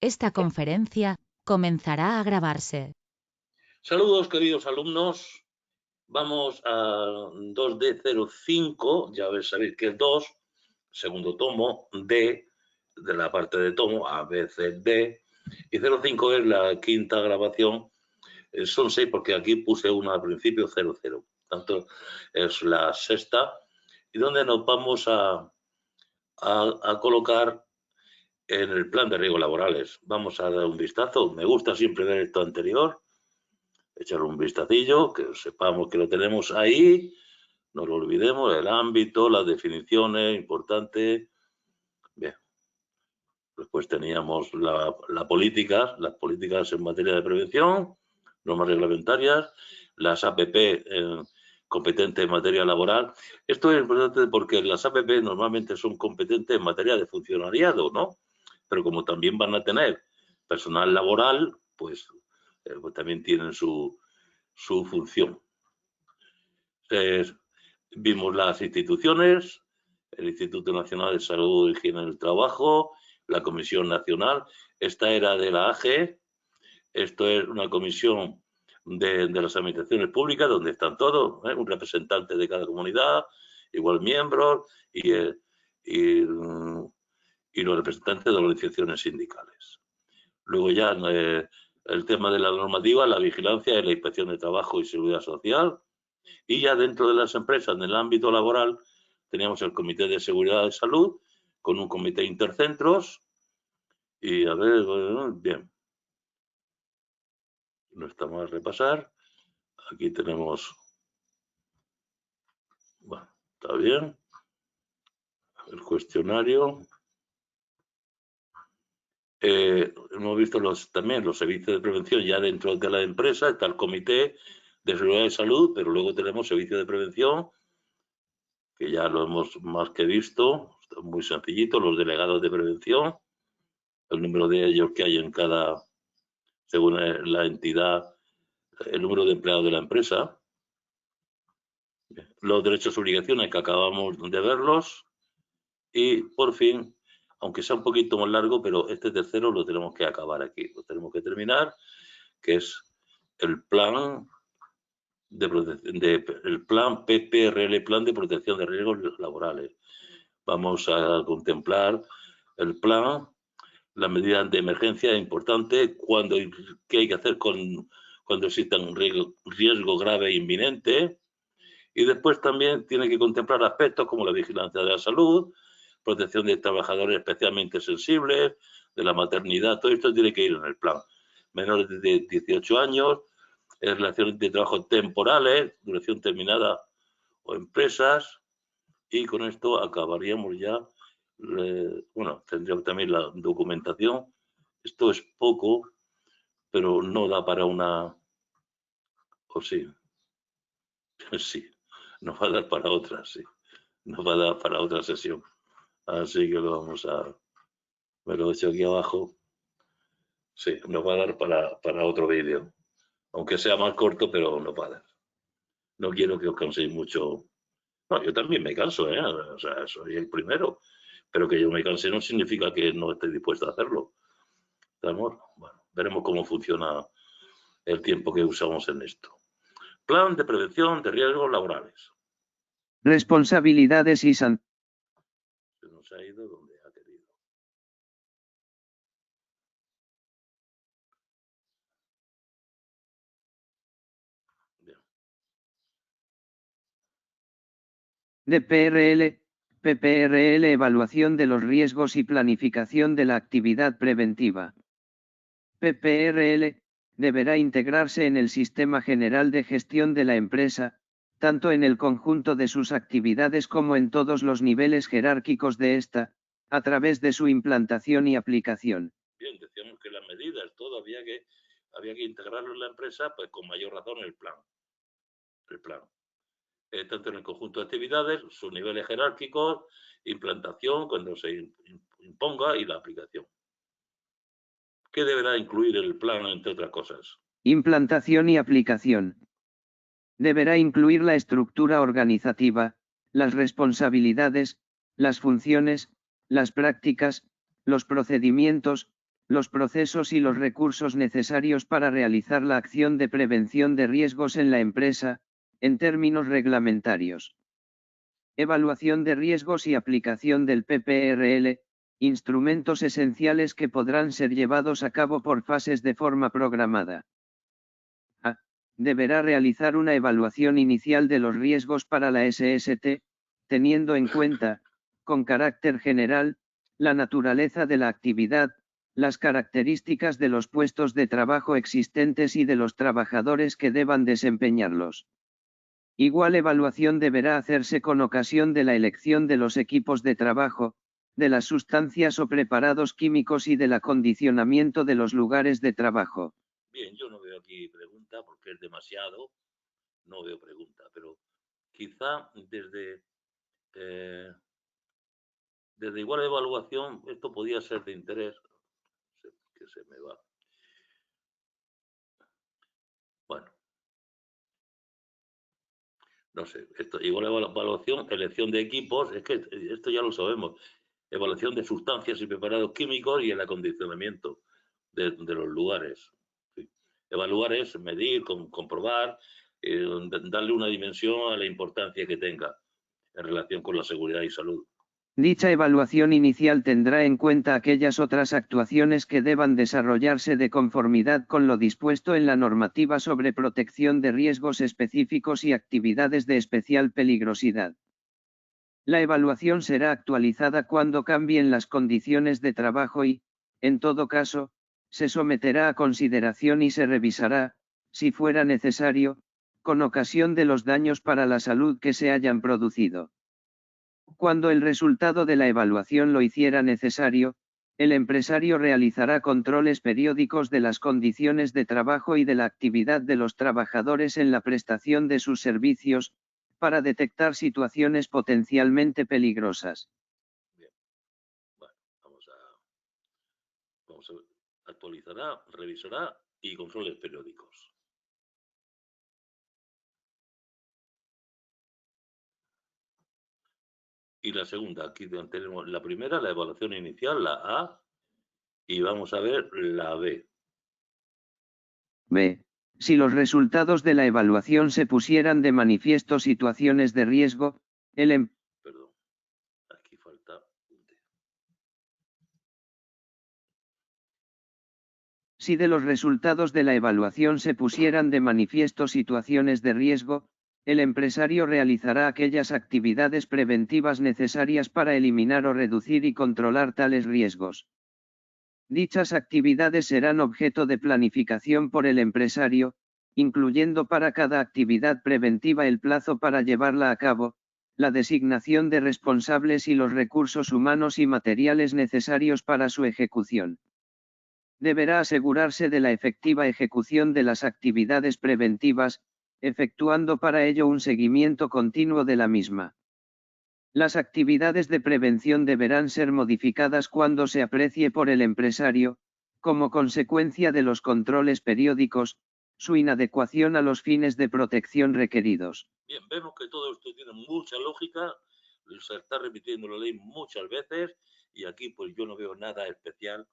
Esta conferencia comenzará a grabarse. Saludos, queridos alumnos. Vamos a 2D05, ya sabéis que es 2, segundo tomo, D, de la parte de tomo, A, B, C, D, y 05 es la quinta grabación. Son 6 porque aquí puse una al principio, 00. Tanto es la sexta, y donde nos vamos a colocar en el plan de riesgos laborales. Vamos a dar un vistazo. Me gusta siempre ver esto anterior, echar un vistacillo, que sepamos que lo tenemos ahí, no lo olvidemos, el ámbito, las definiciones, importante. Bien. Después teníamos las políticas en materia de prevención, normas reglamentarias, las APP competentes en materia laboral. Esto es importante porque las APP normalmente son competentes en materia de funcionariado, ¿no? Pero como también van a tener personal laboral, pues también tienen su función. Vimos las instituciones, el Instituto Nacional de Salud e Higiene del Trabajo, la Comisión Nacional. Esta era de la AGE. Esto es una comisión de las administraciones públicas donde están todos, un representante de cada comunidad, igual miembros y los representantes de las organizaciones sindicales. Luego ya el tema de la normativa, la vigilancia y la inspección de trabajo y seguridad social. Y ya dentro de las empresas, en el ámbito laboral, teníamos el Comité de Seguridad de Salud, con un comité intercentros. Y a ver, bien. No está mal repasar. Aquí tenemos... Bueno, está bien. El cuestionario. Hemos visto también los servicios de prevención ya dentro de la empresa. Está el Comité de Seguridad de Salud, pero luego tenemos servicios de prevención, que ya lo hemos más que visto. Está muy sencillito, los delegados de prevención, el número de ellos que hay en cada, según la entidad, el número de empleados de la empresa. Los derechos y obligaciones que acabamos de verlos. Y por fin, aunque sea un poquito más largo, pero este tercero lo tenemos que acabar aquí, lo tenemos que terminar, que es el plan el plan PPRL, Plan de Protección de Riesgos Laborales. Vamos a contemplar el plan, las medidas de emergencia importantes, qué hay que hacer cuando exista un riesgo grave e inminente. Y después también tiene que contemplar aspectos como la vigilancia de la salud, protección de trabajadores especialmente sensibles, de la maternidad. Todo esto tiene que ir en el plan. Menores de 18 años, relaciones de trabajo temporales, duración terminada o empresas. Y con esto acabaríamos ya. Bueno, tendríamos también la documentación. Esto es poco, pero no da para una... ¿O sí? Sí, nos va a dar para otra, sí. Nos va a dar para otra sesión. Así que lo vamos a... Me lo he hecho aquí abajo. Sí, nos va a dar para otro vídeo. Aunque sea más corto, pero nos va a dar. No quiero que os canséis mucho. No, yo también me canso, ¿eh? O sea, soy el primero. Pero que yo me canse no significa que no esté dispuesto a hacerlo. ¿Estamos? Bueno, veremos cómo funciona el tiempo que usamos en esto. Plan de prevención de riesgos laborales. Responsabilidades y sanciones. Se nos ha ido donde ha querido. Bien. DPRL, PPRL, evaluación de los riesgos y planificación de la actividad preventiva. PPRL deberá integrarse en el sistema general de gestión de la empresa, tanto en el conjunto de sus actividades como en todos los niveles jerárquicos de esta, a través de su implantación y aplicación. Bien, decíamos que las medidas, todo había que integrarlo en la empresa, pues con mayor razón el plan. Tanto en el conjunto de actividades, sus niveles jerárquicos, implantación, cuando se imponga, y la aplicación. ¿Qué deberá incluir el plan, entre otras cosas? Implantación y aplicación. Deberá incluir la estructura organizativa, las responsabilidades, las funciones, las prácticas, los procedimientos, los procesos y los recursos necesarios para realizar la acción de prevención de riesgos en la empresa, en términos reglamentarios. Evaluación de riesgos y aplicación del PPRL, instrumentos esenciales que podrán ser llevados a cabo por fases de forma programada. A. Deberá realizar una evaluación inicial de los riesgos para la SST, teniendo en cuenta, con carácter general, la naturaleza de la actividad, las características de los puestos de trabajo existentes y de los trabajadores que deban desempeñarlos. Igual evaluación deberá hacerse con ocasión de la elección de los equipos de trabajo, de las sustancias o preparados químicos y del acondicionamiento de los lugares de trabajo. Bien, yo no veo aquí pregunta porque es demasiado, no veo pregunta, pero quizá desde igual evaluación esto podía ser de interés, que se me va. Bueno, no sé, esto igual evaluación, elección de equipos, es que esto ya lo sabemos, evaluación de sustancias y preparados químicos y el acondicionamiento de los lugares. Sí. Evaluar es medir, comprobar, darle una dimensión a la importancia que tenga en relación con la seguridad y salud. Dicha evaluación inicial tendrá en cuenta aquellas otras actuaciones que deban desarrollarse de conformidad con lo dispuesto en la normativa sobre protección de riesgos específicos y actividades de especial peligrosidad. La evaluación será actualizada cuando cambien las condiciones de trabajo y, en todo caso, se someterá a consideración y se revisará, si fuera necesario, con ocasión de los daños para la salud que se hayan producido. Cuando el resultado de la evaluación lo hiciera necesario, el empresario realizará controles periódicos de las condiciones de trabajo y de la actividad de los trabajadores en la prestación de sus servicios, para detectar situaciones potencialmente peligrosas. Bien. Bueno, vamos a ver. Actualizará, revisará y controles periódicos. Y la segunda, aquí tenemos la primera, la evaluación inicial, la A, y vamos a ver la B. B. Si los resultados de la evaluación se pusieran de manifiesto situaciones de riesgo, Perdón, aquí falta un D. Si de los resultados de la evaluación se pusieran de manifiesto situaciones de riesgo, el empresario realizará aquellas actividades preventivas necesarias para eliminar o reducir y controlar tales riesgos. Dichas actividades serán objeto de planificación por el empresario, incluyendo para cada actividad preventiva el plazo para llevarla a cabo, la designación de responsables y los recursos humanos y materiales necesarios para su ejecución. Deberá asegurarse de la efectiva ejecución de las actividades preventivas, efectuando para ello un seguimiento continuo de la misma. Las actividades de prevención deberán ser modificadas cuando se aprecie por el empresario, como consecuencia de los controles periódicos, su inadecuación a los fines de protección requeridos. Bien, vemos que todo esto tiene mucha lógica, se está repitiendo la ley muchas veces y aquí pues yo no veo nada especial,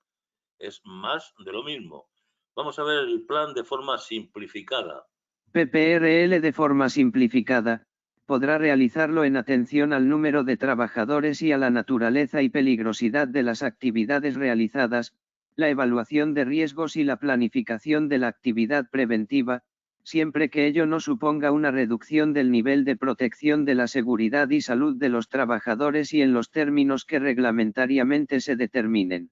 es más de lo mismo. Vamos a ver el plan de forma simplificada. PPRL de forma simplificada, podrá realizarlo en atención al número de trabajadores y a la naturaleza y peligrosidad de las actividades realizadas, la evaluación de riesgos y la planificación de la actividad preventiva, siempre que ello no suponga una reducción del nivel de protección de la seguridad y salud de los trabajadores y en los términos que reglamentariamente se determinen.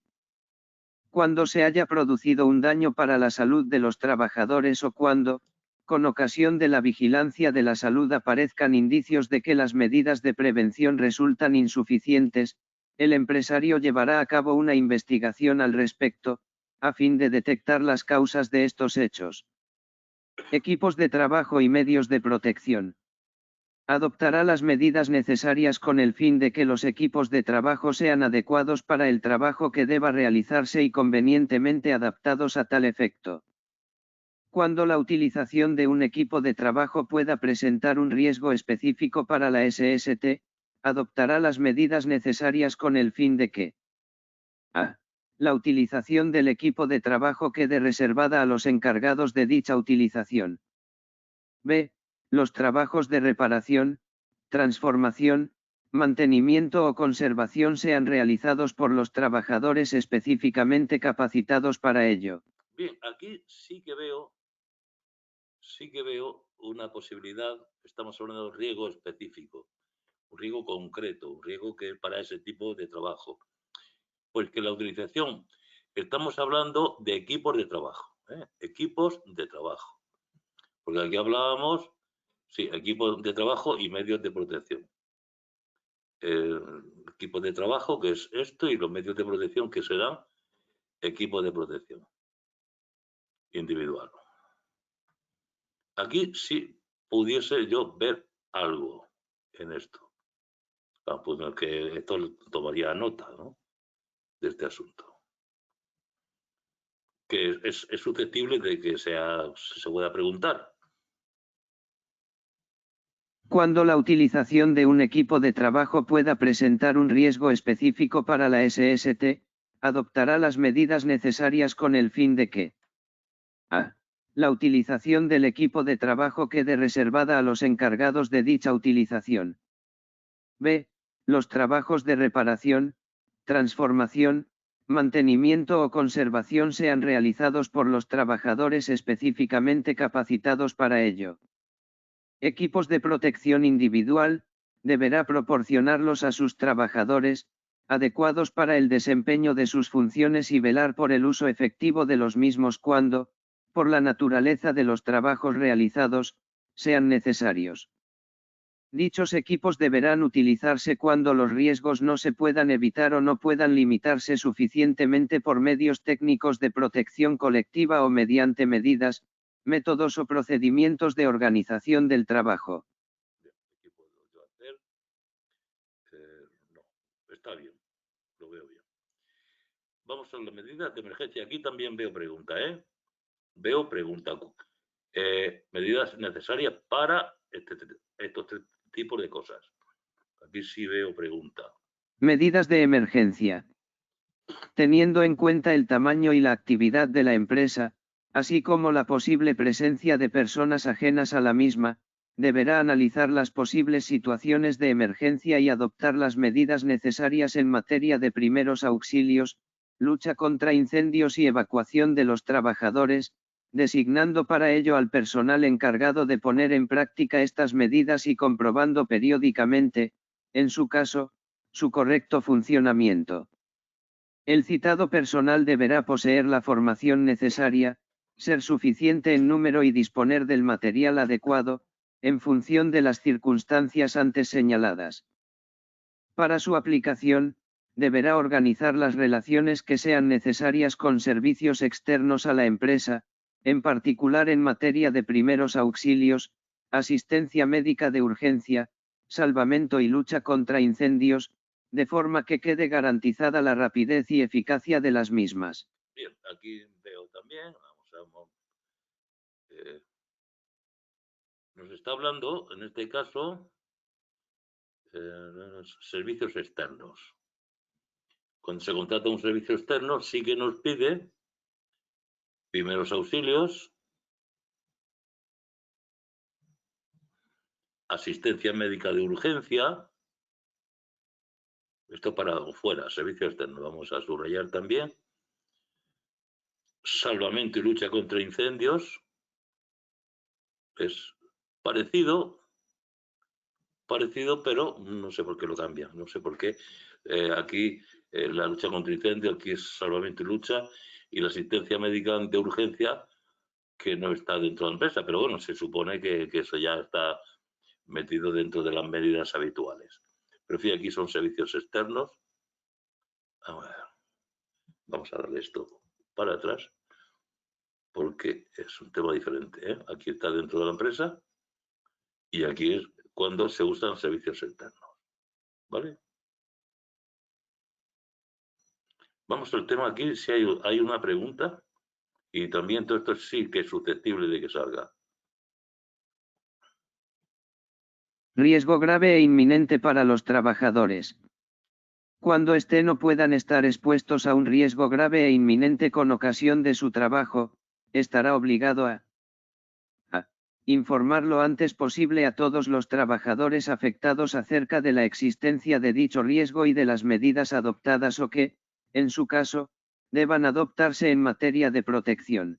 Cuando se haya producido un daño para la salud de los trabajadores o cuando, con ocasión de la vigilancia de la salud aparezcan indicios de que las medidas de prevención resultan insuficientes, el empresario llevará a cabo una investigación al respecto, a fin de detectar las causas de estos hechos. Equipos de trabajo y medios de protección. Adoptará las medidas necesarias con el fin de que los equipos de trabajo sean adecuados para el trabajo que deba realizarse y convenientemente adaptados a tal efecto. Cuando la utilización de un equipo de trabajo pueda presentar un riesgo específico para la SST, adoptará las medidas necesarias con el fin de que a. la utilización del equipo de trabajo quede reservada a los encargados de dicha utilización. B. Los trabajos de reparación, transformación, mantenimiento o conservación sean realizados por los trabajadores específicamente capacitados para ello. Bien, aquí sí que veo una posibilidad. Estamos hablando de un riesgo específico, un riesgo concreto, un riesgo que es para ese tipo de trabajo. Pues que la utilización, estamos hablando de equipos de trabajo, equipos de trabajo. Porque aquí hablábamos, sí, equipos de trabajo y medios de protección. Equipos de trabajo, que es esto, y los medios de protección, que serán equipos de protección individual. Aquí sí pudiese yo ver algo en esto. Pues que esto tomaría nota, ¿no?, de este asunto. Que es susceptible de que se pueda preguntar. Cuando la utilización de un equipo de trabajo pueda presentar un riesgo específico para la SST, adoptará las medidas necesarias con el fin de que a. La utilización del equipo de trabajo quede reservada a los encargados de dicha utilización. B. Los trabajos de reparación, transformación, mantenimiento o conservación sean realizados por los trabajadores específicamente capacitados para ello. Equipos de protección individual, deberá proporcionarlos a sus trabajadores, adecuados para el desempeño de sus funciones y velar por el uso efectivo de los mismos cuando, por la naturaleza de los trabajos realizados, sean necesarios. Dichos equipos deberán utilizarse cuando los riesgos no se puedan evitar o no puedan limitarse suficientemente por medios técnicos de protección colectiva o mediante medidas, métodos o procedimientos de organización del trabajo. ¿Qué puedo yo hacer? No, está bien, lo veo bien. Vamos a las medidas de emergencia. Aquí también veo pregunta, Veo pregunta. Medidas necesarias para estos tres tipos de cosas. Aquí sí veo pregunta. Medidas de emergencia. Teniendo en cuenta el tamaño y la actividad de la empresa, así como la posible presencia de personas ajenas a la misma, deberá analizar las posibles situaciones de emergencia y adoptar las medidas necesarias en materia de primeros auxilios, lucha contra incendios y evacuación de los trabajadores, designando para ello al personal encargado de poner en práctica estas medidas y comprobando periódicamente, en su caso, su correcto funcionamiento. El citado personal deberá poseer la formación necesaria, ser suficiente en número y disponer del material adecuado, en función de las circunstancias antes señaladas. Para su aplicación, deberá organizar las relaciones que sean necesarias con servicios externos a la empresa, en particular en materia de primeros auxilios, asistencia médica de urgencia, salvamento y lucha contra incendios, de forma que quede garantizada la rapidez y eficacia de las mismas. Bien, aquí veo también, nos está hablando, en este caso, servicios externos. Cuando se contrata un servicio externo, sí que nos pide primeros auxilios, asistencia médica de urgencia. Esto para fuera, servicio externo. Vamos a subrayar también. Salvamento y lucha contra incendios. Es parecido, pero no sé por qué lo cambian. No sé por qué. Aquí la lucha contra incendios, aquí es salvamento y lucha, y la asistencia médica de urgencia, que no está dentro de la empresa. Pero bueno, se supone que eso ya está metido dentro de las medidas habituales. Pero fíjate, aquí son servicios externos. Vamos a darle esto para atrás, porque es un tema diferente. Aquí está dentro de la empresa y aquí es cuando se usan servicios externos. ¿Vale? Vamos al tema aquí, si hay una pregunta, y también todo esto sí que es susceptible de que salga. Riesgo grave e inminente para los trabajadores. Cuando éste no puedan estar expuestos a un riesgo grave e inminente con ocasión de su trabajo, estará obligado a informar lo antes posible a todos los trabajadores afectados acerca de la existencia de dicho riesgo y de las medidas adoptadas o que, en su caso, deban adoptarse en materia de protección.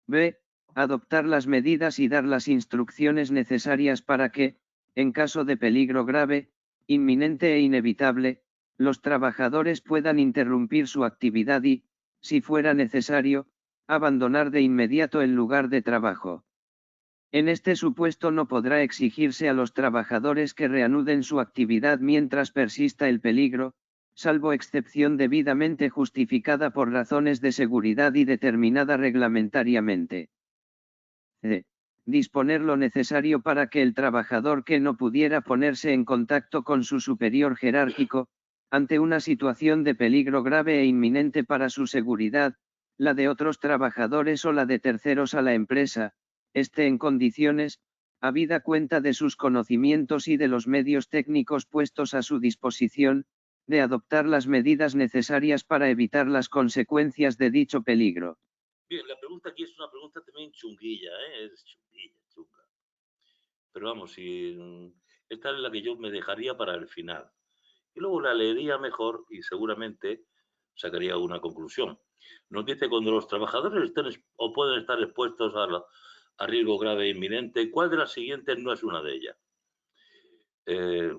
B. Adoptar las medidas y dar las instrucciones necesarias para que, en caso de peligro grave, inminente e inevitable, los trabajadores puedan interrumpir su actividad y, si fuera necesario, abandonar de inmediato el lugar de trabajo. En este supuesto no podrá exigirse a los trabajadores que reanuden su actividad mientras persista el peligro, salvo excepción debidamente justificada por razones de seguridad y determinada reglamentariamente. C. Disponer lo necesario para que el trabajador que no pudiera ponerse en contacto con su superior jerárquico, ante una situación de peligro grave e inminente para su seguridad, la de otros trabajadores o la de terceros a la empresa, esté en condiciones, habida cuenta de sus conocimientos y de los medios técnicos puestos a su disposición, de adoptar las medidas necesarias para evitar las consecuencias de dicho peligro. Bien, la pregunta aquí es una pregunta también chunguilla, ¿eh? Es chunguilla, chunga. Pero vamos, esta es la que yo me dejaría para el final. Y luego la leería mejor y seguramente sacaría una conclusión. Nos dice, cuando los trabajadores estén o pueden estar expuestos a riesgo grave e inminente, ¿cuál de las siguientes no es una de ellas?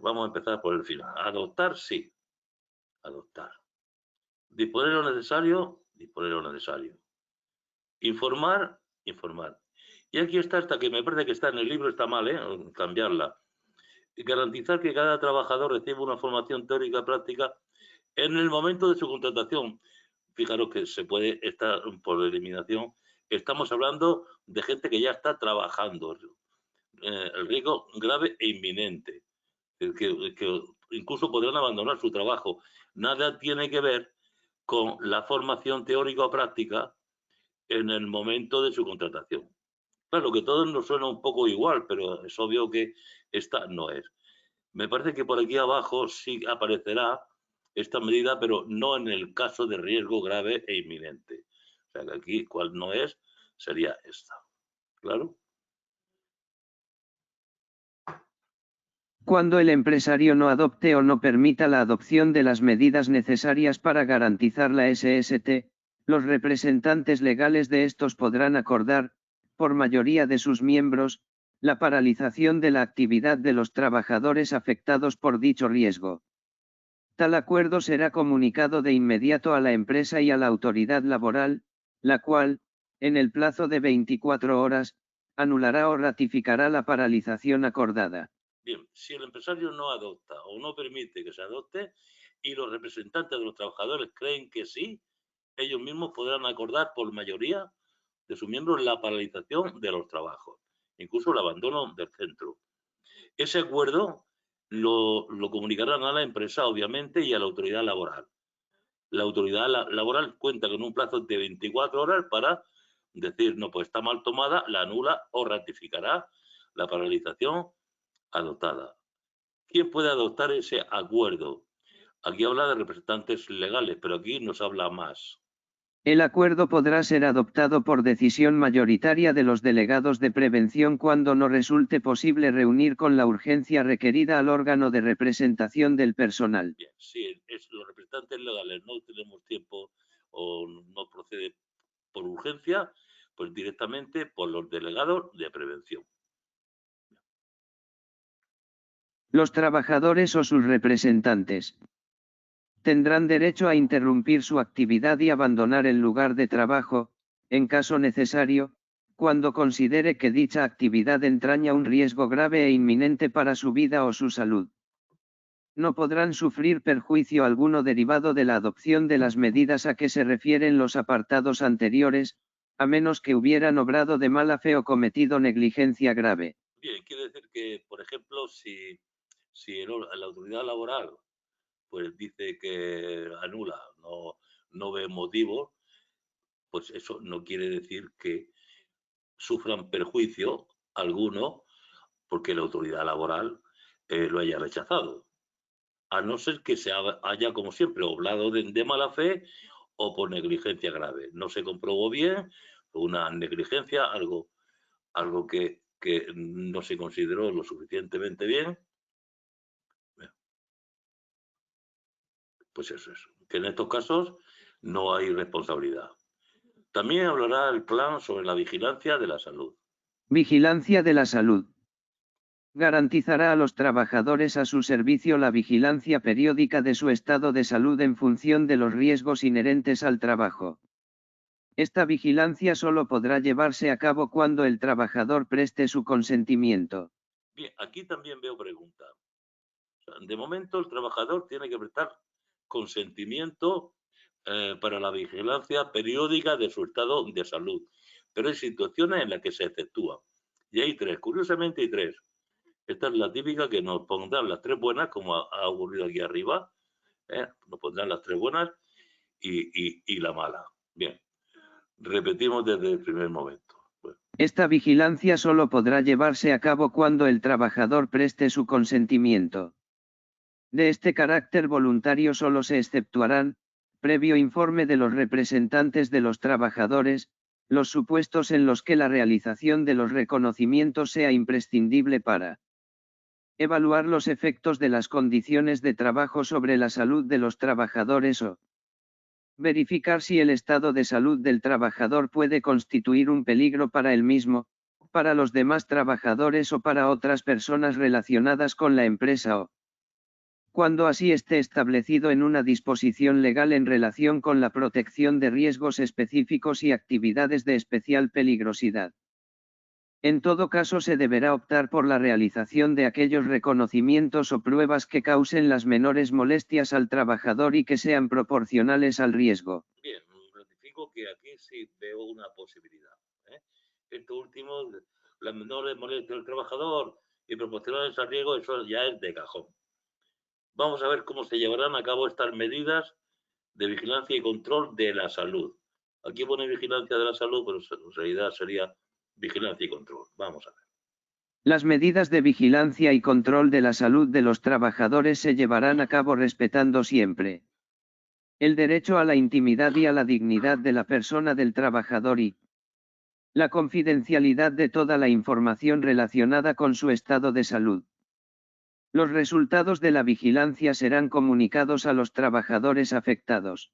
Vamos a empezar por el final. Adoptar, sí. Adoptar. Disponer lo necesario, disponer lo necesario. Informar, informar. Y aquí está esta que me parece que está en el libro, está mal, cambiarla. Garantizar que cada trabajador reciba una formación teórica práctica en el momento de su contratación. Fijaros que se puede estar por eliminación. Estamos hablando de gente que ya está trabajando. El riesgo grave e inminente. Que incluso podrán abandonar su trabajo. Nada tiene que ver con la formación teórica o práctica en el momento de su contratación. Claro, que todo nos suena un poco igual, pero es obvio que esta no es. Me parece que por aquí abajo sí aparecerá esta medida, pero no en el caso de riesgo grave e inminente. O sea que aquí, cuál no es, sería esta. ¿Claro? Cuando el empresario no adopte o no permita la adopción de las medidas necesarias para garantizar la SST, los representantes legales de estos podrán acordar, por mayoría de sus miembros, la paralización de la actividad de los trabajadores afectados por dicho riesgo. Tal acuerdo será comunicado de inmediato a la empresa y a la autoridad laboral, la cual, en el plazo de 24 horas, anulará o ratificará la paralización acordada. Bien, si el empresario no adopta o no permite que se adopte y los representantes de los trabajadores creen que sí, ellos mismos podrán acordar por mayoría de sus miembros la paralización de los trabajos, incluso el abandono del centro. Ese acuerdo lo comunicarán a la empresa, obviamente, y a la autoridad laboral. La autoridad laboral cuenta con un plazo de 24 horas para decir, no, pues está mal tomada, la anula o ratificará la paralización adoptada. ¿Quién puede adoptar ese acuerdo? Aquí habla de representantes legales, pero aquí nos habla más. El acuerdo podrá ser adoptado por decisión mayoritaria de los delegados de prevención cuando no resulte posible reunir con la urgencia requerida al órgano de representación del personal. Bien, si los representantes legales no tenemos tiempo o no procede por urgencia, pues directamente por los delegados de prevención. Los trabajadores o sus representantes tendrán derecho a interrumpir su actividad y abandonar el lugar de trabajo, en caso necesario, cuando considere que dicha actividad entraña un riesgo grave e inminente para su vida o su salud. No podrán sufrir perjuicio alguno derivado de la adopción de las medidas a que se refieren los apartados anteriores, a menos que hubieran obrado de mala fe o cometido negligencia grave. Bien, quiere decir que, por ejemplo, si la autoridad laboral pues dice que anula, no ve motivo, pues eso no quiere decir que sufran perjuicio alguno porque la autoridad laboral lo haya rechazado. a no ser que se haya, como siempre, obrado de mala fe o por negligencia grave. No se comprobó bien, una negligencia, algo que no se consideró lo suficientemente bien. Pues eso es, que en estos casos no hay responsabilidad. También hablará el plan sobre la vigilancia de la salud. Vigilancia de la salud. Garantizará a los trabajadores a su servicio la vigilancia periódica de su estado de salud en función de los riesgos inherentes al trabajo. Esta vigilancia solo podrá llevarse a cabo cuando el trabajador preste su consentimiento. Bien, aquí también veo preguntas. De momento, el trabajador tiene que prestar consentimiento para la vigilancia periódica de su estado de salud, pero hay situaciones en las que se efectúa. Y hay tres, curiosamente hay tres. Esta es la típica que nos pondrán las tres buenas, como ha ocurrido aquí arriba. Nos pondrán las tres buenas y la mala. Bien, repetimos desde el primer momento. Bueno. Esta vigilancia solo podrá llevarse a cabo cuando el trabajador preste su consentimiento. De este carácter voluntario solo se exceptuarán, previo informe de los representantes de los trabajadores, los supuestos en los que la realización de los reconocimientos sea imprescindible para evaluar los efectos de las condiciones de trabajo sobre la salud de los trabajadores o verificar si el estado de salud del trabajador puede constituir un peligro para él mismo, para los demás trabajadores o para otras personas relacionadas con la empresa o cuando así esté establecido en una disposición legal en relación con la protección de riesgos específicos y actividades de especial peligrosidad. En todo caso se deberá optar por la realización de aquellos reconocimientos o pruebas que causen las menores molestias al trabajador y que sean proporcionales al riesgo. Bien, ratifico que aquí sí veo una posibilidad. Esto último, las menores molestias del trabajador y proporcionales al riesgo, eso ya es de cajón. Vamos a ver cómo se llevarán a cabo estas medidas de vigilancia y control de la salud. Aquí pone vigilancia de la salud, pero en realidad sería vigilancia y control. Vamos a ver. Las medidas de vigilancia y control de la salud de los trabajadores se llevarán a cabo respetando siempre el derecho a la intimidad y a la dignidad de la persona del trabajador y la confidencialidad de toda la información relacionada con su estado de salud. Los resultados de la vigilancia serán comunicados a los trabajadores afectados.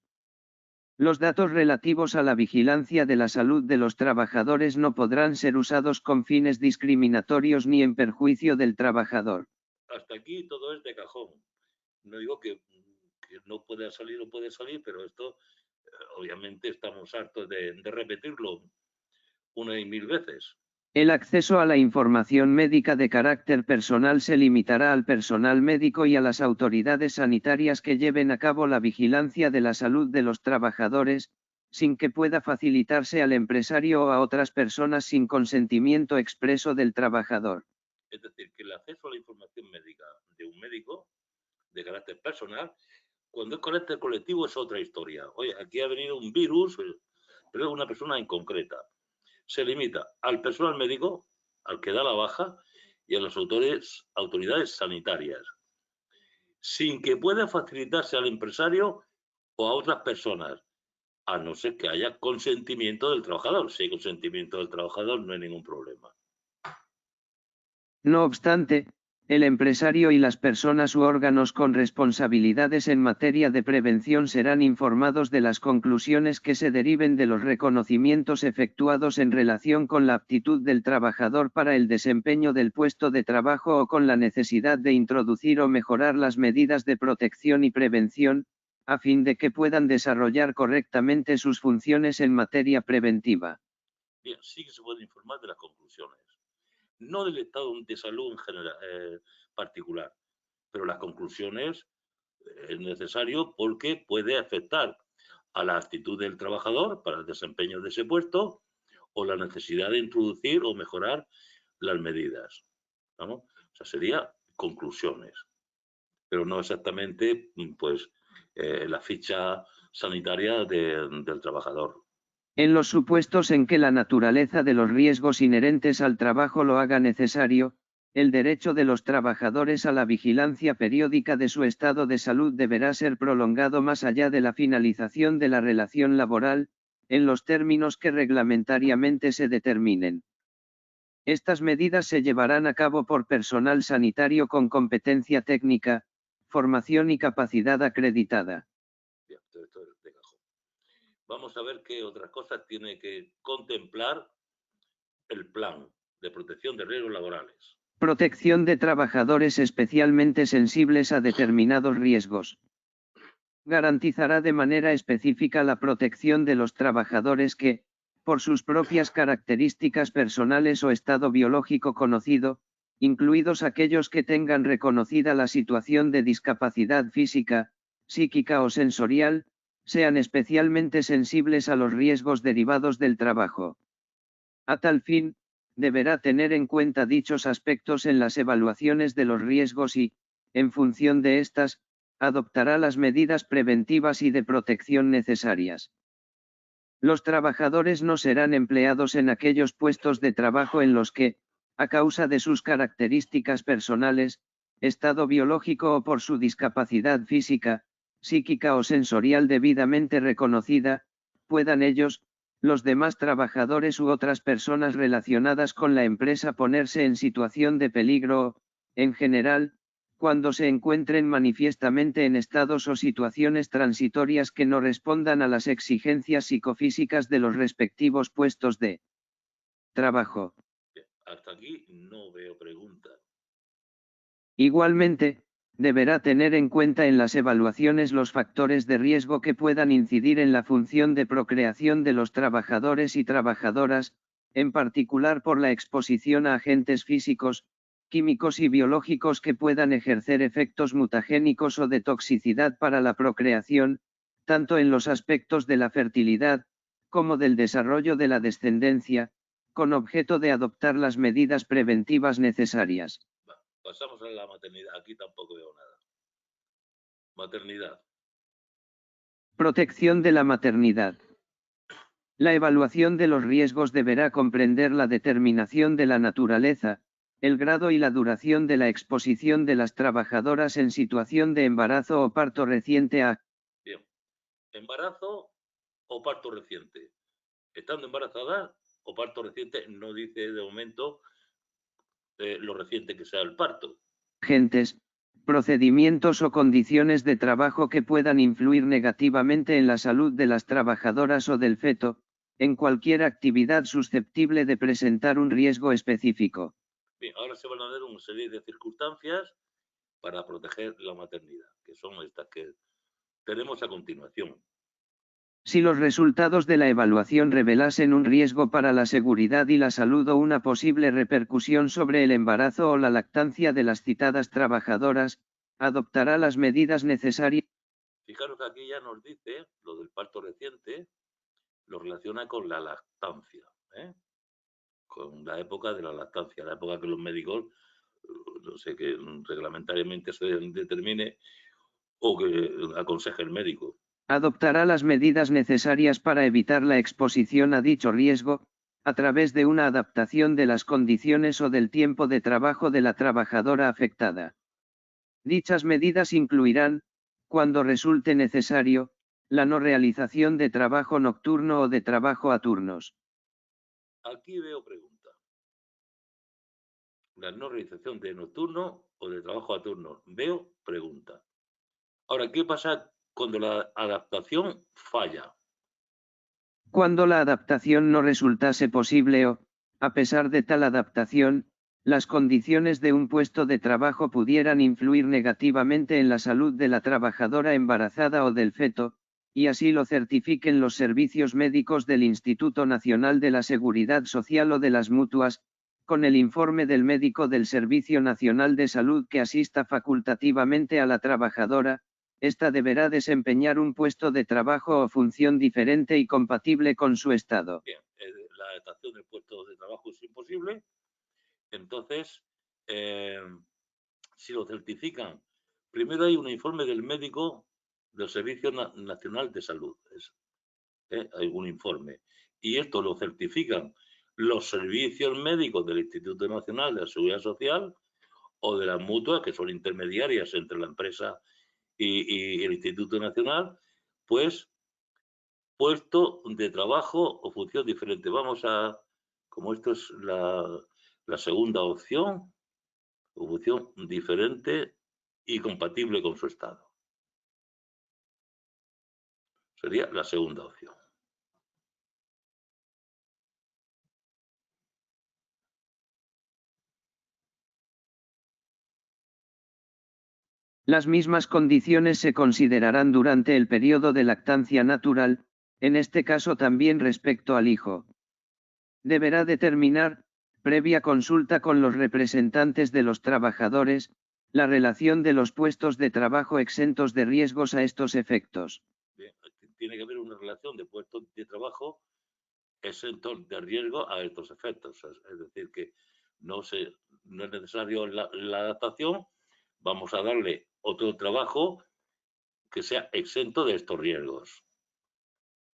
Los datos relativos a la vigilancia de la salud de los trabajadores no podrán ser usados con fines discriminatorios ni en perjuicio del trabajador. Hasta aquí todo es de cajón. No digo que no pueda salir o puede salir, pero esto obviamente estamos hartos de repetirlo una y mil veces. El acceso a la información médica de carácter personal se limitará al personal médico y a las autoridades sanitarias que lleven a cabo la vigilancia de la salud de los trabajadores, sin que pueda facilitarse al empresario o a otras personas sin consentimiento expreso del trabajador. Es decir, que el acceso a la información médica de un médico de carácter personal, cuando es carácter colectivo es otra historia. Oye, aquí ha venido un virus, pero es una persona en concreta. Se limita al personal médico, al que da la baja, y a las autoridades sanitarias, sin que pueda facilitarse al empresario o a otras personas, a no ser que haya consentimiento del trabajador. Si hay consentimiento del trabajador, no hay ningún problema. No obstante, el empresario y las personas u órganos con responsabilidades en materia de prevención serán informados de las conclusiones que se deriven de los reconocimientos efectuados en relación con la aptitud del trabajador para el desempeño del puesto de trabajo o con la necesidad de introducir o mejorar las medidas de protección y prevención, a fin de que puedan desarrollar correctamente sus funciones en materia preventiva. Bien, sí que se puede informar de las conclusiones. No del estado de salud en general, particular, pero las conclusiones es necesario porque puede afectar a la actitud del trabajador para el desempeño de ese puesto o la necesidad de introducir o mejorar las medidas. ¿No? O sea, sería conclusiones, pero no exactamente pues la ficha sanitaria del trabajador. En los supuestos en que la naturaleza de los riesgos inherentes al trabajo lo haga necesario, el derecho de los trabajadores a la vigilancia periódica de su estado de salud deberá ser prolongado más allá de la finalización de la relación laboral, en los términos que reglamentariamente se determinen. Estas medidas se llevarán a cabo por personal sanitario con competencia técnica, formación y capacidad acreditada. Bien, esto es de cajón. Vamos a ver qué otras cosas tiene que contemplar el plan de protección de riesgos laborales. Protección de trabajadores especialmente sensibles a determinados riesgos. Garantizará de manera específica la protección de los trabajadores que, por sus propias características personales o estado biológico conocido, incluidos aquellos que tengan reconocida la situación de discapacidad física, psíquica o sensorial, sean especialmente sensibles a los riesgos derivados del trabajo. A tal fin, deberá tener en cuenta dichos aspectos en las evaluaciones de los riesgos y, en función de estas, adoptará las medidas preventivas y de protección necesarias. Los trabajadores no serán empleados en aquellos puestos de trabajo en los que, a causa de sus características personales, estado biológico o por su discapacidad física, psíquica o sensorial debidamente reconocida, puedan ellos, los demás trabajadores u otras personas relacionadas con la empresa ponerse en situación de peligro o, en general, cuando se encuentren manifiestamente en estados o situaciones transitorias que no respondan a las exigencias psicofísicas de los respectivos puestos de trabajo. Hasta aquí no veo preguntas. Igualmente, deberá tener en cuenta en las evaluaciones los factores de riesgo que puedan incidir en la función de procreación de los trabajadores y trabajadoras, en particular por la exposición a agentes físicos, químicos y biológicos que puedan ejercer efectos mutagénicos o de toxicidad para la procreación, tanto en los aspectos de la fertilidad, como del desarrollo de la descendencia, con objeto de adoptar las medidas preventivas necesarias. Pasamos a la maternidad. Aquí tampoco veo nada. Maternidad. Protección de la maternidad. La evaluación de los riesgos deberá comprender la determinación de la naturaleza, el grado y la duración de la exposición de las trabajadoras en situación de embarazo o parto reciente a... Bien. Embarazo o parto reciente. Estando embarazada o parto reciente, no dice de momento lo reciente que sea el parto. Agentes, procedimientos o condiciones de trabajo que puedan influir negativamente en la salud de las trabajadoras o del feto, en cualquier actividad susceptible de presentar un riesgo específico. Bien, ahora se van a dar una serie de circunstancias para proteger la maternidad, que son estas que tenemos a continuación. Si los resultados de la evaluación revelasen un riesgo para la seguridad y la salud o una posible repercusión sobre el embarazo o la lactancia de las citadas trabajadoras, adoptará las medidas necesarias. Fijaros que aquí ya nos dice lo del parto reciente, lo relaciona con la lactancia, con la época de la lactancia, la época que los médicos, no sé, que reglamentariamente se determine o que aconseje el médico. Adoptará las medidas necesarias para evitar la exposición a dicho riesgo, a través de una adaptación de las condiciones o del tiempo de trabajo de la trabajadora afectada. Dichas medidas incluirán, cuando resulte necesario, la no realización de trabajo nocturno o de trabajo a turnos. Aquí veo pregunta. La no realización de nocturno o de trabajo a turno. Veo pregunta. Ahora, ¿qué pasa cuando la adaptación falla? Cuando la adaptación no resultase posible o, a pesar de tal adaptación, las condiciones de un puesto de trabajo pudieran influir negativamente en la salud de la trabajadora embarazada o del feto, y así lo certifiquen los servicios médicos del Instituto Nacional de la Seguridad Social o de las mutuas, con el informe del médico del Servicio Nacional de Salud que asista facultativamente a la trabajadora, esta deberá desempeñar un puesto de trabajo o función diferente y compatible con su estado. Bien, la adaptación del puesto de trabajo es imposible. Entonces, si lo certifican, primero hay un informe del médico del Servicio Nacional de Salud. Hay un informe. Y esto lo certifican los servicios médicos del Instituto Nacional de la Seguridad Social o de las mutuas, que son intermediarias entre la empresa y el Instituto Nacional, pues puesto de trabajo o función diferente. Vamos a, como esto es la segunda opción, o función diferente y compatible con su estado. Sería la segunda opción. Las mismas condiciones se considerarán durante el periodo de lactancia natural, en este caso también respecto al hijo. Deberá determinar, previa consulta con los representantes de los trabajadores, la relación de los puestos de trabajo exentos de riesgos a estos efectos. Bien, tiene que haber una relación de puestos de trabajo exentos de riesgo a estos efectos. Es decir, que no es necesario la adaptación, vamos a darle otro trabajo que sea exento de estos riesgos.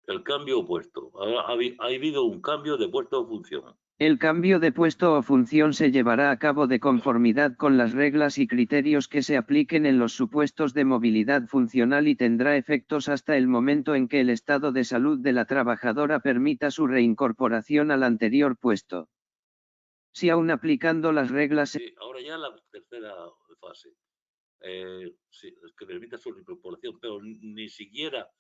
El cambio opuesto. Ahora ha habido un cambio de puesto o función. El cambio de puesto o función se llevará a cabo de conformidad con las reglas y criterios que se apliquen en los supuestos de movilidad funcional y tendrá efectos hasta el momento en que el estado de salud de la trabajadora permita su reincorporación al anterior puesto. Si aún aplicando las reglas... Sí, ahora ya la tercera fase. Sí, es que permita su reincorporación, pero ni siquiera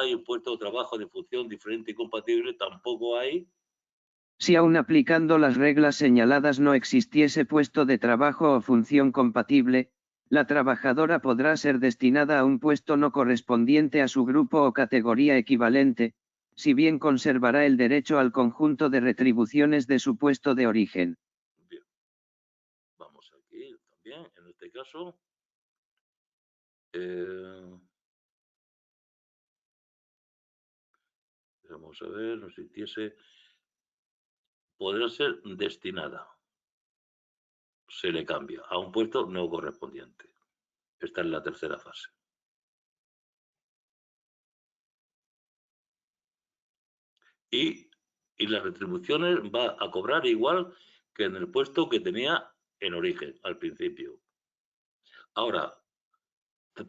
hay un puesto de trabajo de función diferente y compatible, tampoco hay. Si aún aplicando las reglas señaladas no existiese puesto de trabajo o función compatible, la trabajadora podrá ser destinada a un puesto no correspondiente a su grupo o categoría equivalente, si bien conservará el derecho al conjunto de retribuciones de su puesto de origen. Bien. Vamos aquí también, en este caso. Vamos a ver, no existiese. Podrá ser destinada. Se le cambia a un puesto no correspondiente. Esta es la tercera fase. Y las retribuciones va a cobrar igual que en el puesto que tenía en origen, al principio. Ahora,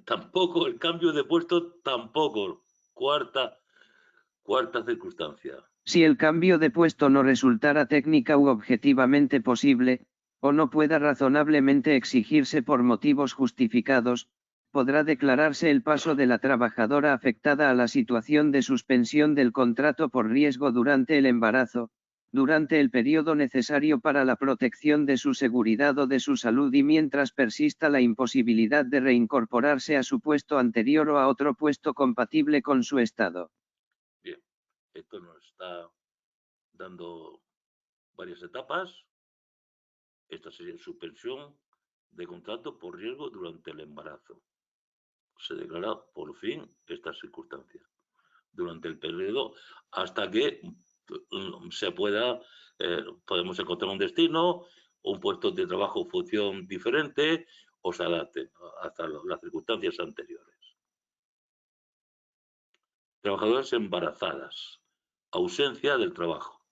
tampoco el cambio de puesto, tampoco. Cuarta circunstancia. Si el cambio de puesto no resultara técnica u objetivamente posible, o no pueda razonablemente exigirse por motivos justificados, podrá declararse el paso de la trabajadora afectada a la situación de suspensión del contrato por riesgo durante el embarazo, durante el periodo necesario para la protección de su seguridad o de su salud y mientras persista la imposibilidad de reincorporarse a su puesto anterior o a otro puesto compatible con su estado. Bien, esto nos está dando varias etapas. Esta sería suspensión de contrato por riesgo durante el embarazo. Se declara por fin esta circunstancia durante el periodo hasta que se pueda, podemos encontrar un destino, un puesto de trabajo o función diferente o se adapte hasta las circunstancias anteriores. Trabajadoras embarazadas. Ausencia del trabajo.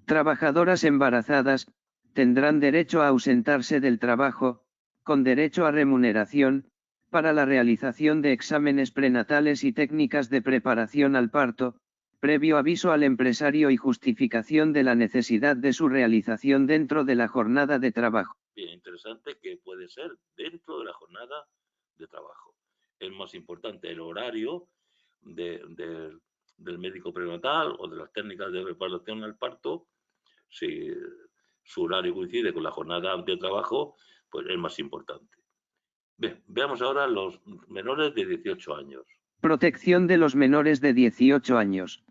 Trabajadoras embarazadas, tendrán derecho a ausentarse del trabajo, con derecho a remuneración, para la realización de exámenes prenatales y técnicas de preparación al parto, previo aviso al empresario y justificación de la necesidad de su realización dentro de la jornada de trabajo. Bien, interesante que puede ser dentro de la jornada de trabajo. Es más importante el horario del médico prenatal o de las técnicas de preparación al parto. Si su horario coincide con la jornada de trabajo, pues es más importante. Bien, veamos ahora los menores de 18 años. Protección de los menores de 18 años.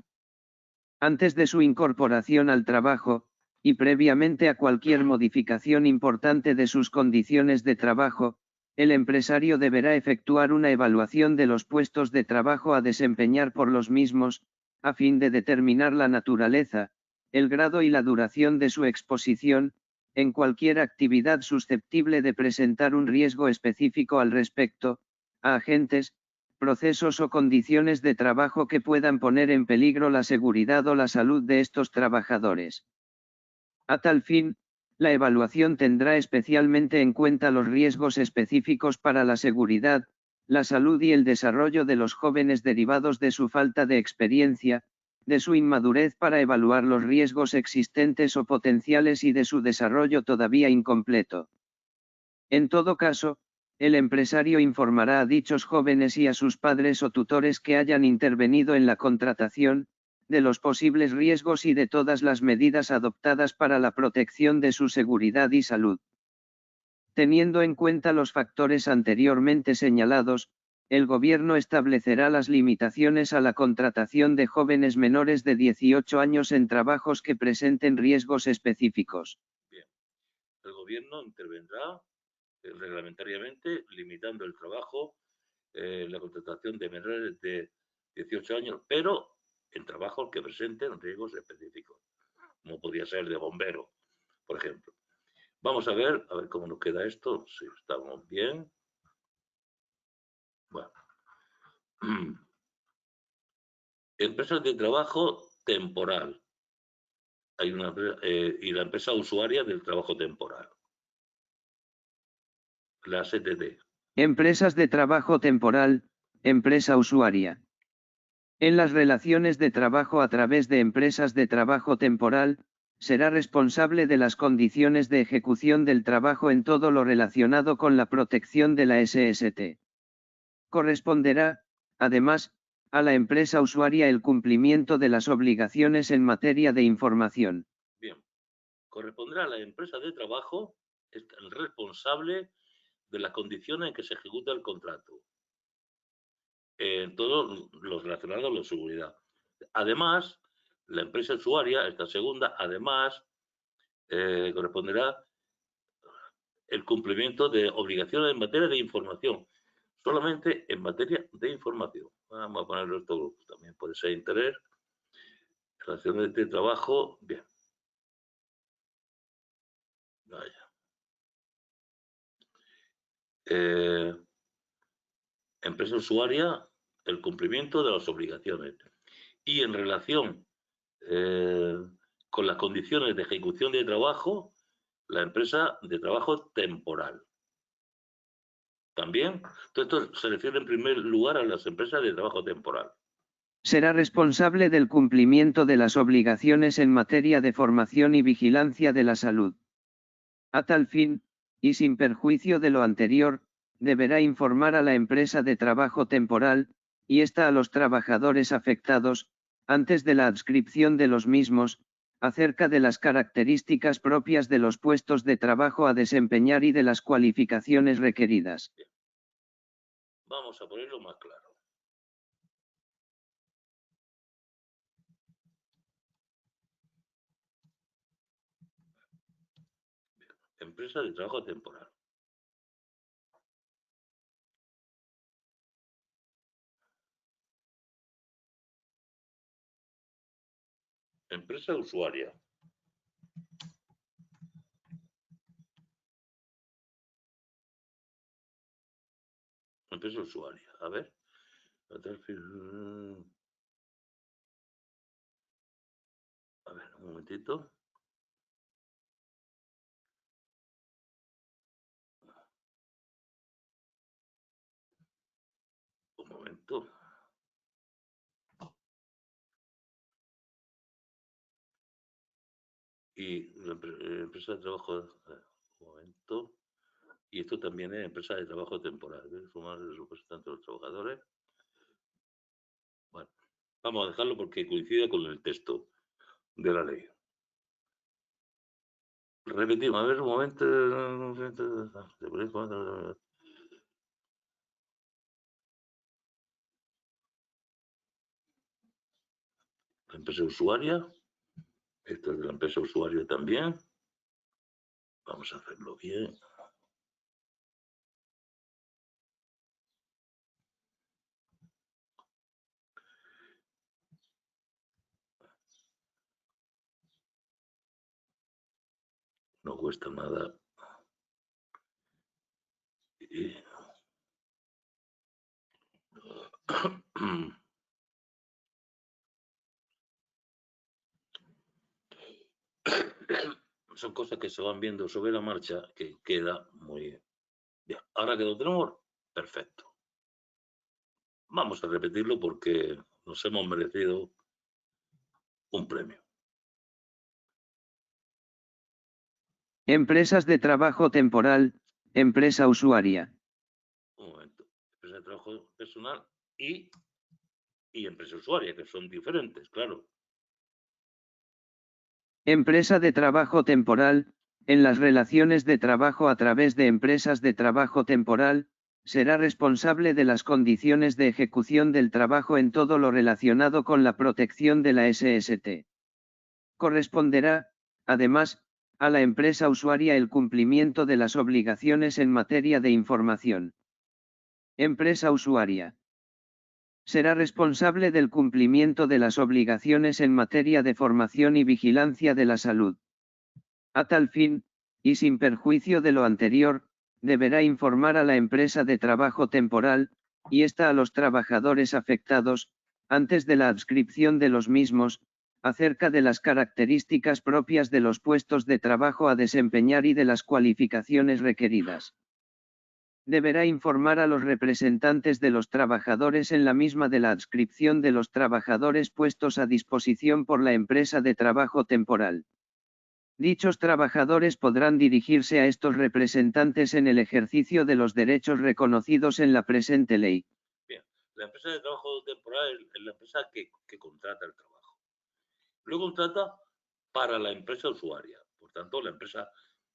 Antes de su incorporación al trabajo, y previamente a cualquier modificación importante de sus condiciones de trabajo, el empresario deberá efectuar una evaluación de los puestos de trabajo a desempeñar por los mismos, a fin de determinar la naturaleza, el grado y la duración de su exposición, en cualquier actividad susceptible de presentar un riesgo específico al respecto, a agentes, procesos o condiciones de trabajo que puedan poner en peligro la seguridad o la salud de estos trabajadores. A tal fin, La evaluación tendrá especialmente en cuenta los riesgos específicos para la seguridad, la salud y el desarrollo de los jóvenes derivados de su falta de experiencia, de su inmadurez para evaluar los riesgos existentes o potenciales y de su desarrollo todavía incompleto. En todo caso, el empresario informará a dichos jóvenes y a sus padres o tutores que hayan intervenido en la contratación, de los posibles riesgos y de todas las medidas adoptadas para la protección de su seguridad y salud. Teniendo en cuenta los factores anteriormente señalados, el Gobierno establecerá las limitaciones a la contratación de jóvenes menores de 18 años en trabajos que presenten riesgos específicos. Bien, el Gobierno intervendrá reglamentariamente limitando el trabajo, la contratación de menores de 18 años, pero en trabajos que presenten riesgos específicos, como podría ser de bombero, por ejemplo. Vamos a ver cómo nos queda esto, si estamos bien. Bueno. Empresas de trabajo temporal. Hay una y la empresa usuaria del trabajo temporal. Las ETT. Empresas de trabajo temporal, empresa usuaria. En las relaciones de trabajo a través de empresas de trabajo temporal, será responsable de las condiciones de ejecución del trabajo en todo lo relacionado con la protección de la SST. Corresponderá, además, a la empresa usuaria el cumplimiento de las obligaciones en materia de información. Bien, corresponderá a la empresa de trabajo el responsable de las condiciones en que se ejecuta el contrato, en todo lo relacionado a la seguridad. Además, la empresa usuaria, esta segunda, además, corresponderá el cumplimiento de obligaciones en materia de información, solamente en materia de información. Vamos a ponerlo esto, también puede ser interés, relaciones de trabajo, bien. Vaya. Empresa usuaria, el cumplimiento de las obligaciones. Y en relación con las condiciones de ejecución de trabajo, la empresa de trabajo temporal. También, todo esto se refiere en primer lugar a las empresas de trabajo temporal. Será responsable del cumplimiento de las obligaciones en materia de formación y vigilancia de la salud. A tal fin, y sin perjuicio de lo anterior, deberá informar a la empresa de trabajo temporal, y ésta a los trabajadores afectados, antes de la adscripción de los mismos, acerca de las características propias de los puestos de trabajo a desempeñar y de las cualificaciones requeridas. Vamos a ponerlo más claro. Empresa de trabajo temporal. Empresa usuaria. Empresa usuaria. A ver. A ver, un momentito. Un momento. Y la empresa de trabajo, un momento. Y esto también es empresa de trabajo temporal. Sumar el representante de los trabajadores. Bueno, vamos a dejarlo porque coincide con el texto de la ley. Repetimos, a ver un momento. La empresa usuaria. Esto es de la empresa usuaria también. Vamos a hacerlo bien. No cuesta nada. Y... son cosas que se van viendo sobre la marcha, que queda muy bien. Ahora que lo tenemos, perfecto. Vamos a repetirlo porque nos hemos merecido un premio. Empresas de trabajo temporal, empresa usuaria. Un momento. Empresa de trabajo personal y empresa usuaria, que son diferentes, claro. Empresa de trabajo temporal, en las relaciones de trabajo a través de empresas de trabajo temporal, será responsable de las condiciones de ejecución del trabajo en todo lo relacionado con la protección de la SST. Corresponderá, además, a la empresa usuaria el cumplimiento de las obligaciones en materia de información. Empresa usuaria. Será responsable del cumplimiento de las obligaciones en materia de formación y vigilancia de la salud. A tal fin, y sin perjuicio de lo anterior, deberá informar a la empresa de trabajo temporal, y ésta a los trabajadores afectados, antes de la adscripción de los mismos, acerca de las características propias de los puestos de trabajo a desempeñar y de las cualificaciones requeridas. Deberá informar a los representantes de los trabajadores en la misma de la adscripción de los trabajadores puestos a disposición por la empresa de trabajo temporal. Dichos trabajadores podrán dirigirse a estos representantes en el ejercicio de los derechos reconocidos en la presente ley. Bien, la empresa de trabajo temporal es la empresa que contrata el trabajo. Lo contrata para la empresa usuaria. Por tanto, la empresa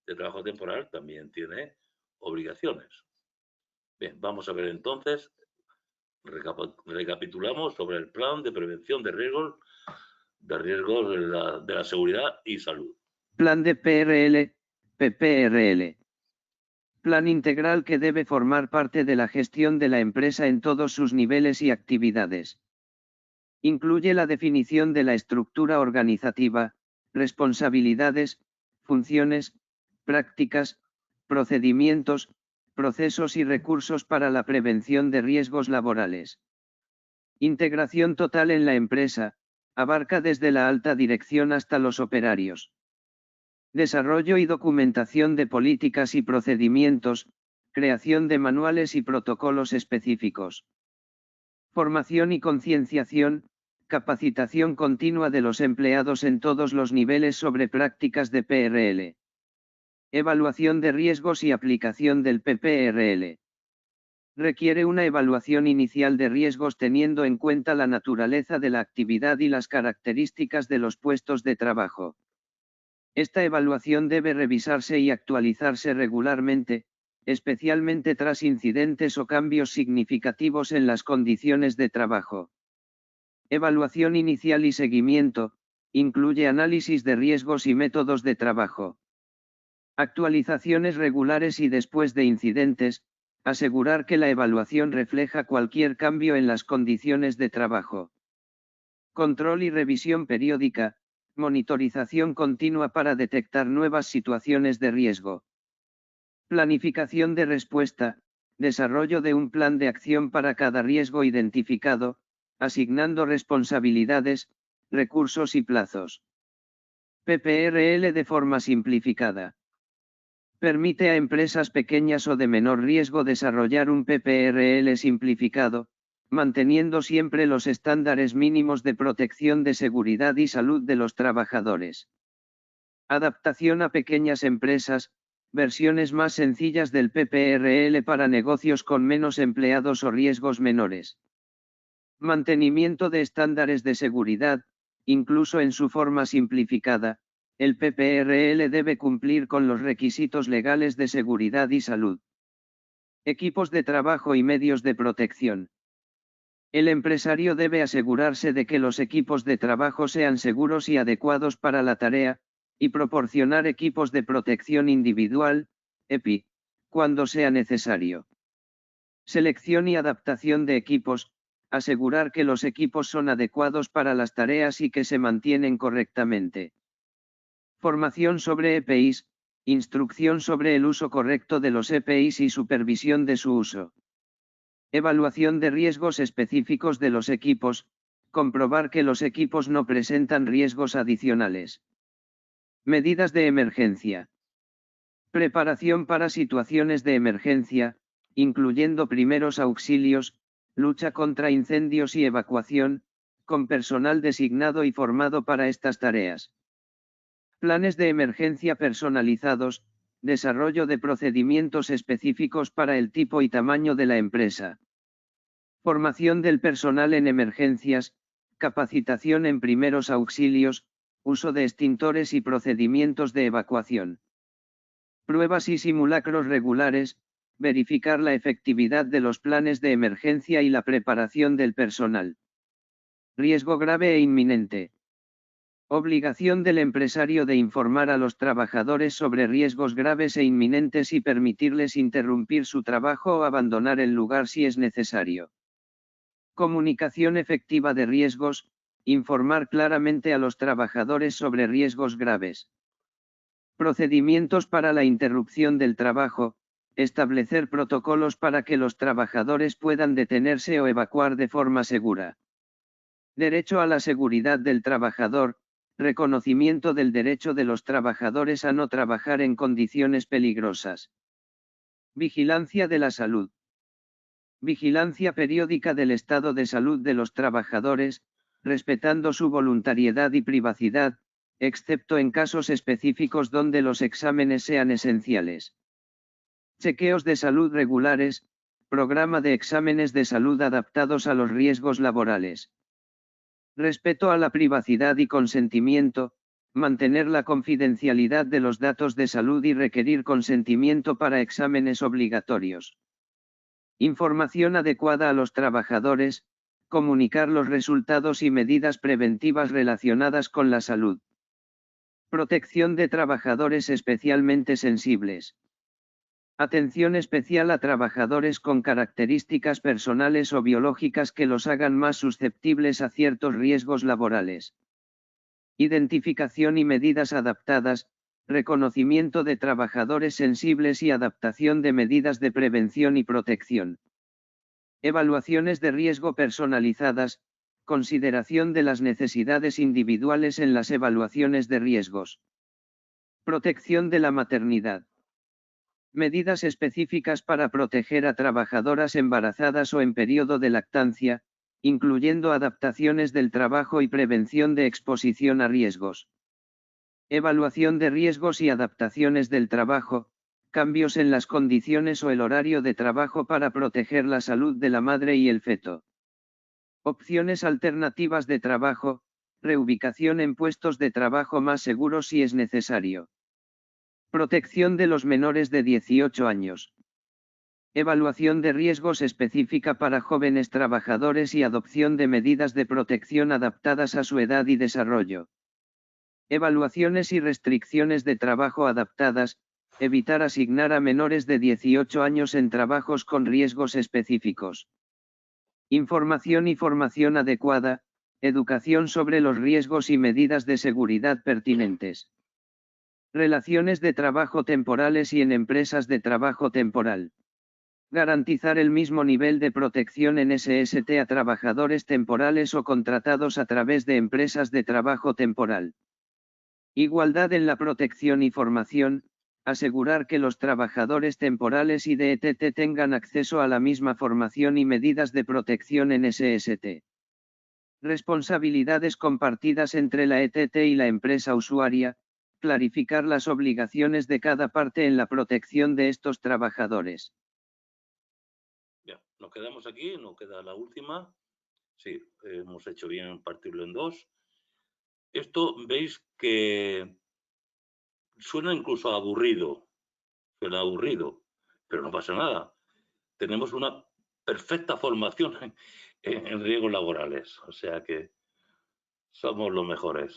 de trabajo temporal también tiene obligaciones. Bien, vamos a ver entonces, recapitulamos sobre el plan de prevención de riesgos de la seguridad y salud. Plan de PRL, PPRL. Plan integral que debe formar parte de la gestión de la empresa en todos sus niveles y actividades. Incluye la definición de la estructura organizativa, responsabilidades, funciones, prácticas, procedimientos, procesos y recursos para la prevención de riesgos laborales. Integración total en la empresa, abarca desde la alta dirección hasta los operarios. Desarrollo y documentación de políticas y procedimientos, creación de manuales y protocolos específicos. Formación y concienciación, capacitación continua de los empleados en todos los niveles sobre prácticas de PRL. Evaluación de riesgos y aplicación del PPRL. Requiere una evaluación inicial de riesgos teniendo en cuenta la naturaleza de la actividad y las características de los puestos de trabajo. Esta evaluación debe revisarse y actualizarse regularmente, especialmente tras incidentes o cambios significativos en las condiciones de trabajo. Evaluación inicial y seguimiento, incluye análisis de riesgos y métodos de trabajo. Actualizaciones regulares y después de incidentes, asegurar que la evaluación refleja cualquier cambio en las condiciones de trabajo. Control y revisión periódica, monitorización continua para detectar nuevas situaciones de riesgo. Planificación de respuesta, desarrollo de un plan de acción para cada riesgo identificado, asignando responsabilidades, recursos y plazos. PPRL de forma simplificada. Permite a empresas pequeñas o de menor riesgo desarrollar un PPRL simplificado, manteniendo siempre los estándares mínimos de protección de seguridad y salud de los trabajadores. Adaptación a pequeñas empresas, versiones más sencillas del PPRL para negocios con menos empleados o riesgos menores. Mantenimiento de estándares de seguridad, incluso en su forma simplificada, el PPRL debe cumplir con los requisitos legales de seguridad y salud. Equipos de trabajo y medios de protección. El empresario debe asegurarse de que los equipos de trabajo sean seguros y adecuados para la tarea, y proporcionar equipos de protección individual, EPI, cuando sea necesario. Selección y adaptación de equipos, asegurar que los equipos son adecuados para las tareas y que se mantienen correctamente. Formación sobre EPIs, instrucción sobre el uso correcto de los EPIs y supervisión de su uso. Evaluación de riesgos específicos de los equipos, comprobar que los equipos no presentan riesgos adicionales. Medidas de emergencia. Preparación para situaciones de emergencia, incluyendo primeros auxilios, lucha contra incendios y evacuación, con personal designado y formado para estas tareas. Planes de emergencia personalizados, desarrollo de procedimientos específicos para el tipo y tamaño de la empresa. Formación del personal en emergencias, capacitación en primeros auxilios, uso de extintores y procedimientos de evacuación. Pruebas y simulacros regulares, verificar la efectividad de los planes de emergencia y la preparación del personal. Riesgo grave e inminente. Obligación del empresario de informar a los trabajadores sobre riesgos graves e inminentes y permitirles interrumpir su trabajo o abandonar el lugar si es necesario. Comunicación efectiva de riesgos, informar claramente a los trabajadores sobre riesgos graves. Procedimientos para la interrupción del trabajo, establecer protocolos para que los trabajadores puedan detenerse o evacuar de forma segura. Derecho a la seguridad del trabajador, reconocimiento del derecho de los trabajadores a no trabajar en condiciones peligrosas. Vigilancia de la salud. Vigilancia periódica del estado de salud de los trabajadores, respetando su voluntariedad y privacidad, excepto en casos específicos donde los exámenes sean esenciales. Chequeos de salud regulares, programa de exámenes de salud adaptados a los riesgos laborales. Respeto a la privacidad y consentimiento, mantener la confidencialidad de los datos de salud y requerir consentimiento para exámenes obligatorios. Información adecuada a los trabajadores, comunicar los resultados y medidas preventivas relacionadas con la salud. Protección de trabajadores especialmente sensibles. Atención especial a trabajadores con características personales o biológicas que los hagan más susceptibles a ciertos riesgos laborales. Identificación y medidas adaptadas, reconocimiento de trabajadores sensibles y adaptación de medidas de prevención y protección. Evaluaciones de riesgo personalizadas, consideración de las necesidades individuales en las evaluaciones de riesgos. Protección de la maternidad. Medidas específicas para proteger a trabajadoras embarazadas o en periodo de lactancia, incluyendo adaptaciones del trabajo y prevención de exposición a riesgos. Evaluación de riesgos y adaptaciones del trabajo, cambios en las condiciones o el horario de trabajo para proteger la salud de la madre y el feto. Opciones alternativas de trabajo, reubicación en puestos de trabajo más seguros si es necesario. Protección de los menores de 18 años. Evaluación de riesgos específica para jóvenes trabajadores y adopción de medidas de protección adaptadas a su edad y desarrollo. Evaluaciones y restricciones de trabajo adaptadas, evitar asignar a menores de 18 años en trabajos con riesgos específicos. Información y formación adecuada, educación sobre los riesgos y medidas de seguridad pertinentes. Relaciones de trabajo temporales y en empresas de trabajo temporal. Garantizar el mismo nivel de protección en SST a trabajadores temporales o contratados a través de empresas de trabajo temporal. Igualdad en la protección y formación, asegurar que los trabajadores temporales y de ETT tengan acceso a la misma formación y medidas de protección en SST. Responsabilidades compartidas entre la ETT y la empresa usuaria, clarificar las obligaciones de cada parte en la protección de estos trabajadores. Bien, nos quedamos aquí, nos queda la última. Sí, hemos hecho bien en partirlo en dos. Esto veis que suena incluso aburrido, pero no pasa nada. Tenemos una perfecta formación en riesgos laborales, o sea que somos los mejores.